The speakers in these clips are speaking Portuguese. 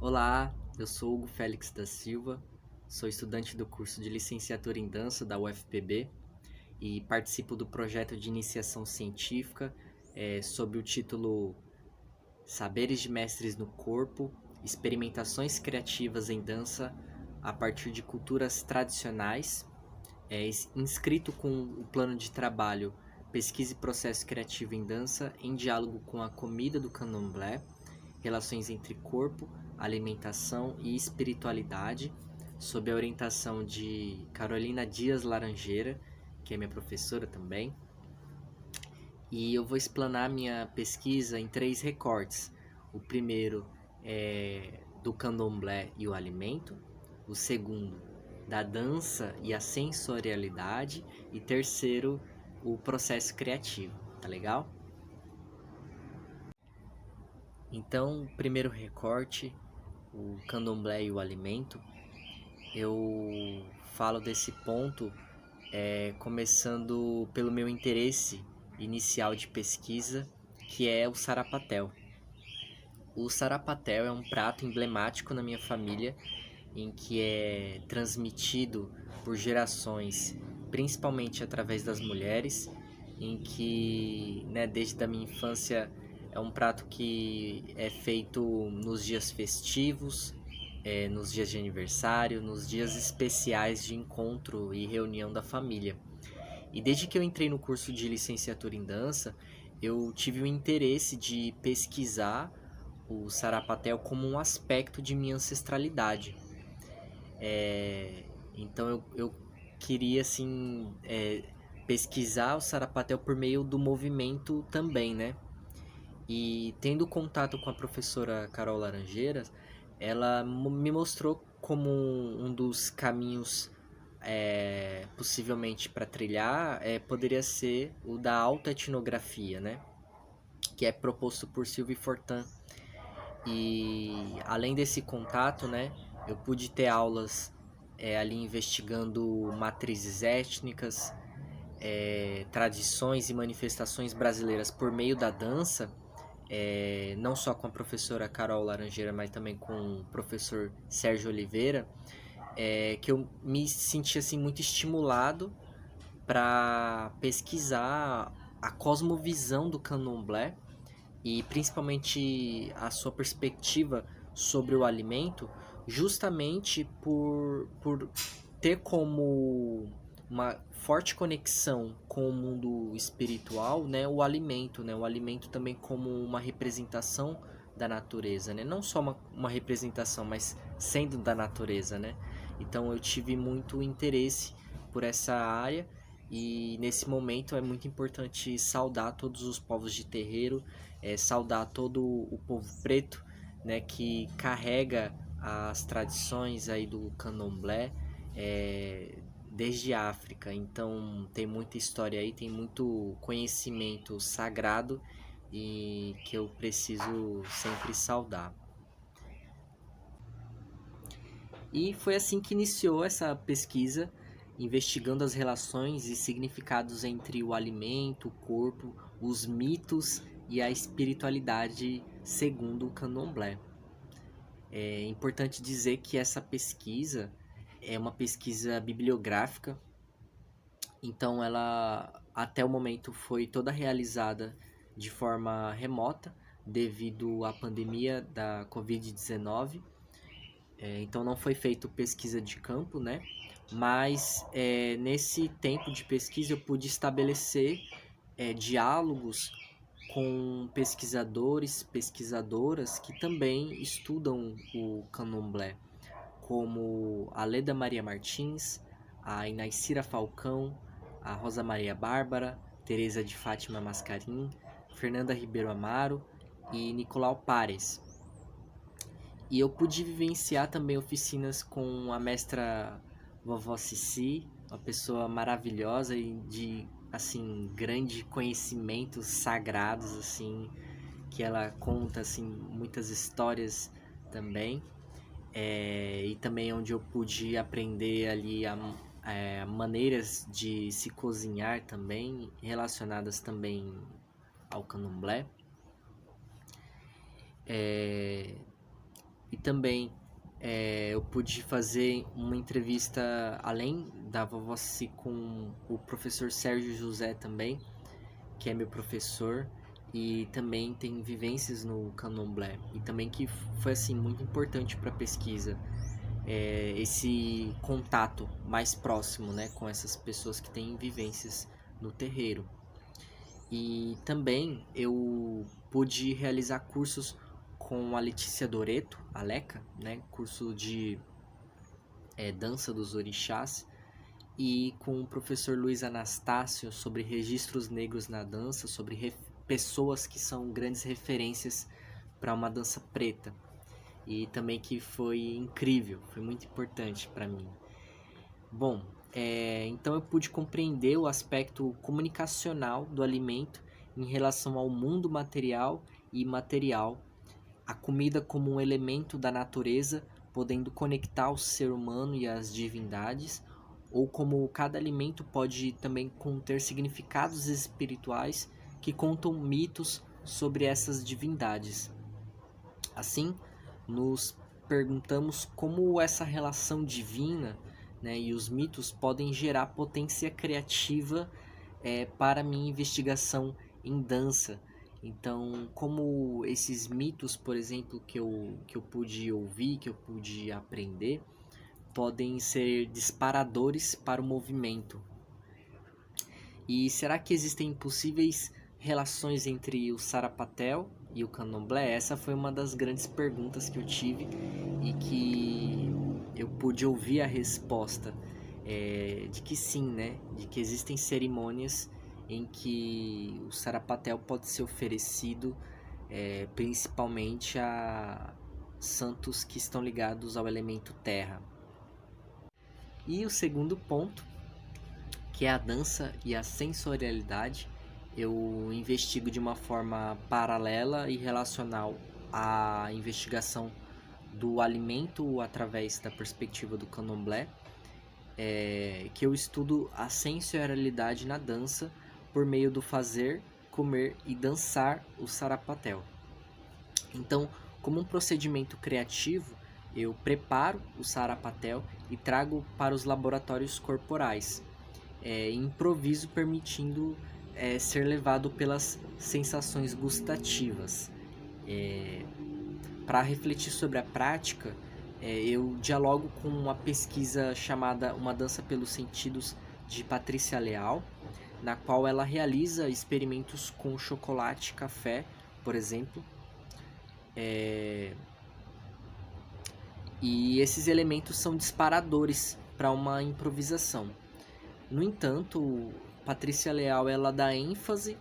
Olá, eu sou Hugo Félix da Silva, sou estudante do curso de Licenciatura em Dança da UFPB e participo do projeto de iniciação científica sob o título Saberes de Mestres no Corpo, Experimentações Criativas em Dança a partir de culturas tradicionais, inscrito com o plano de trabalho Pesquisa e Processo Criativo em Dança em diálogo com a comida do candomblé, relações entre corpo, alimentação e espiritualidade, sob a orientação de Carolina Dias Laranjeira, que é minha professora também. E eu vou explanar minha pesquisa em 3 recortes. O primeiro é do candomblé e o alimento, o segundo da dança e a sensorialidade e terceiro o processo criativo, tá legal? Então, primeiro recorte, o candomblé e o alimento. Eu falo desse ponto começando pelo meu interesse inicial de pesquisa, que é o sarapatel. O sarapatel é um prato emblemático na minha família, em que é transmitido por gerações, principalmente através das mulheres, em que, né, desde a minha infância é um prato que é feito nos dias festivos, nos dias de aniversário, nos dias especiais de encontro e reunião da família. E desde que eu entrei no curso de licenciatura em dança, eu tive o interesse de pesquisar o sarapatel como um aspecto de minha ancestralidade. Então eu queria assim pesquisar o sarapatel por meio do movimento também, né? E tendo contato com a professora Carol Laranjeiras, ela me mostrou como um dos caminhos possivelmente para trilhar poderia ser o da autoetnografia, né? Que é proposto por Sylvie Fortin. E além desse contato, né, eu pude ter aulas ali investigando matrizes étnicas, tradições e manifestações brasileiras por meio da dança, não só com a professora Carol Laranjeira, mas também com o professor Sérgio Oliveira, que eu me senti assim muito estimulado para pesquisar a cosmovisão do candomblé e principalmente a sua perspectiva sobre o alimento, justamente por ter como uma forte conexão com o mundo espiritual, né, o alimento também como uma representação da natureza, né, não só uma representação, mas sendo da natureza, né. Então eu tive muito interesse por essa área e nesse momento é muito importante saudar todos os povos de terreiro, saudar todo o povo preto, né, que carrega as tradições aí do candomblé desde a África. Então tem muita história aí, tem muito conhecimento sagrado e que eu preciso sempre saudar. E foi assim que iniciou essa pesquisa, investigando as relações e significados entre o alimento, o corpo, os mitos e a espiritualidade segundo o candomblé. É importante dizer que essa pesquisa é uma pesquisa bibliográfica, então ela até o momento foi toda realizada de forma remota devido à pandemia da Covid-19. Então não foi feito pesquisa de campo, né? Mas nesse tempo de pesquisa eu pude estabelecer diálogos com pesquisadores, pesquisadoras que também estudam o candomblé, como a Leda Maria Martins, a Inaicira Falcão, a Rosa Maria Bárbara, Teresa de Fátima Mascarim, Fernanda Ribeiro Amaro e Nicolau Pares. E eu pude vivenciar também oficinas com a mestra Vovó Cici, uma pessoa maravilhosa e de assim grande conhecimentos sagrados assim, que ela conta assim muitas histórias também. E também onde eu pude aprender ali maneiras de se cozinhar também, relacionadas também ao candomblé. E também eu pude fazer uma entrevista, além da Vovó Cici, com o professor Sérgio José também, que é meu professor, e também tem vivências no candomblé, e também que foi assim muito importante para a pesquisa, esse contato mais próximo, né, com essas pessoas que têm vivências no terreiro. E também eu pude realizar cursos com a Letícia Doreto, a Leca, né, curso de dança dos orixás, e com o professor Luiz Anastácio sobre registros negros na dança, sobre pessoas que são grandes referências para uma dança preta. E também que foi incrível, foi muito importante para mim. Bom, então eu pude compreender o aspecto comunicacional do alimento em relação ao mundo material e imaterial, a comida como um elemento da natureza, podendo conectar o ser humano e as divindades, ou como cada alimento pode também conter significados espirituais que contam mitos sobre essas divindades. Assim, nos perguntamos como essa relação divina, né, e os mitos podem gerar potência criativa para a minha investigação em dança. Então, como esses mitos, por exemplo, que eu pude ouvir, que eu pude aprender, podem ser disparadores para o movimento. E será que existem possíveis relações entre o Sarapatel e o Candomblé? Essa foi uma das grandes perguntas que eu tive e que eu pude ouvir a resposta de que sim, né? De que existem cerimônias em que o Sarapatel pode ser oferecido principalmente a santos que estão ligados ao elemento terra. E o segundo ponto, que é a dança e a sensorialidade, eu investigo de uma forma paralela e relacional à investigação do alimento através da perspectiva do candomblé, que eu estudo a sensorialidade na dança por meio do fazer, comer e dançar o sarapatel. Então, como um procedimento criativo, eu preparo o sarapatel e trago para os laboratórios corporais, improviso permitindo ser levado pelas sensações gustativas. Para refletir sobre a prática, eu dialogo com uma pesquisa chamada Uma Dança pelos Sentidos, de Patrícia Leal, na qual ela realiza experimentos com chocolate e café, por exemplo. E esses elementos são disparadores para uma improvisação. No entanto, Patrícia Leal ela dá ênfase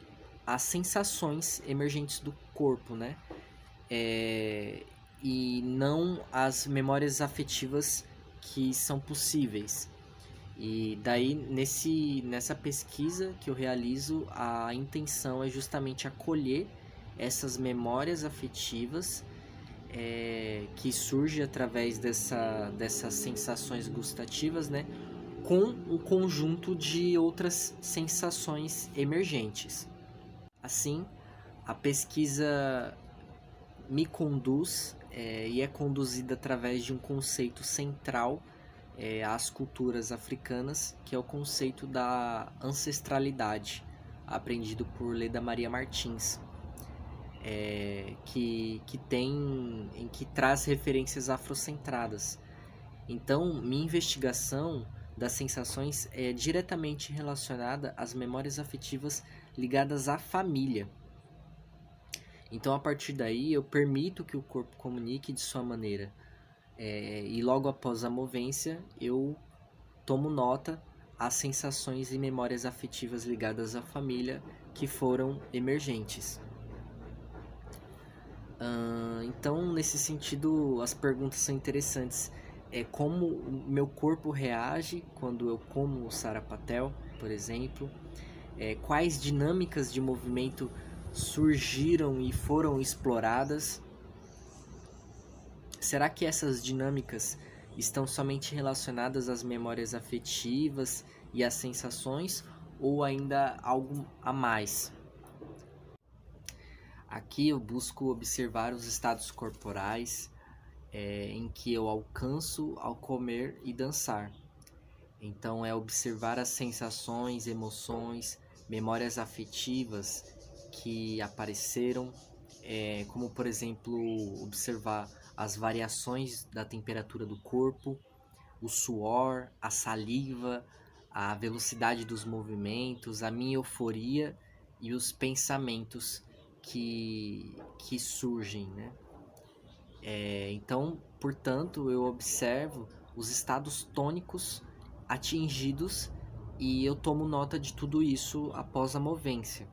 às sensações emergentes do corpo, né? E não às memórias afetivas que são possíveis. E daí, nessa pesquisa que eu realizo, a intenção é justamente acolher essas memórias afetivas que surgem através dessas sensações gustativas, né? Com um conjunto de outras sensações emergentes. Assim, a pesquisa me conduz e é conduzida através de um conceito central às culturas africanas, que é o conceito da ancestralidade, aprendido por Leda Maria Martins, que traz referências afrocentradas. Então, minha investigação das sensações é diretamente relacionada às memórias afetivas ligadas à família. Então, a partir daí, eu permito que o corpo comunique de sua maneira. E logo após a movência, eu tomo nota às sensações e memórias afetivas ligadas à família que foram emergentes. Então, nesse sentido, as perguntas são interessantes. Como o meu corpo reage quando eu como o sarapatel, por exemplo. Quais dinâmicas de movimento surgiram e foram exploradas. Será que essas dinâmicas estão somente relacionadas às memórias afetivas e às sensações, ou ainda algo a mais? Aqui eu busco observar os estados corporais em que eu alcanço ao comer e dançar. Então é observar as sensações, emoções, memórias afetivas que apareceram, como por exemplo observar as variações da temperatura do corpo, o suor, a saliva, a velocidade dos movimentos, a minha euforia e os pensamentos que surgem, né? Então, portanto, eu observo os estados tônicos atingidos e eu tomo nota de tudo isso após a movência.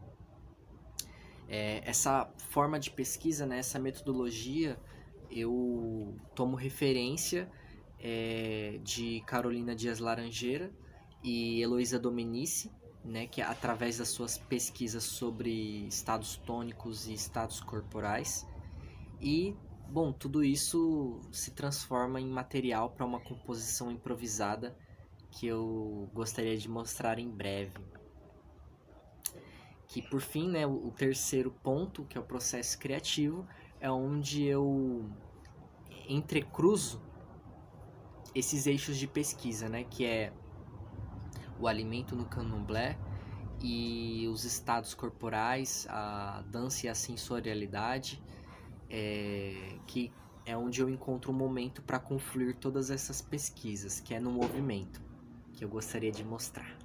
Essa forma de pesquisa, né, essa metodologia, eu tomo referência de Carolina Dias Laranjeira e Heloísa Domenici, né, que através das suas pesquisas sobre estados tônicos e estados corporais. E, bom, tudo isso se transforma em material para uma composição improvisada que eu gostaria de mostrar em breve. Que por fim, né, o terceiro ponto, que é o processo criativo, é onde eu entrecruzo esses eixos de pesquisa, né, que é o alimento no candomblé e os estados corporais, a dança e a sensorialidade, que é onde eu encontro um momento para confluir todas essas pesquisas, que é no movimento, que eu gostaria de mostrar.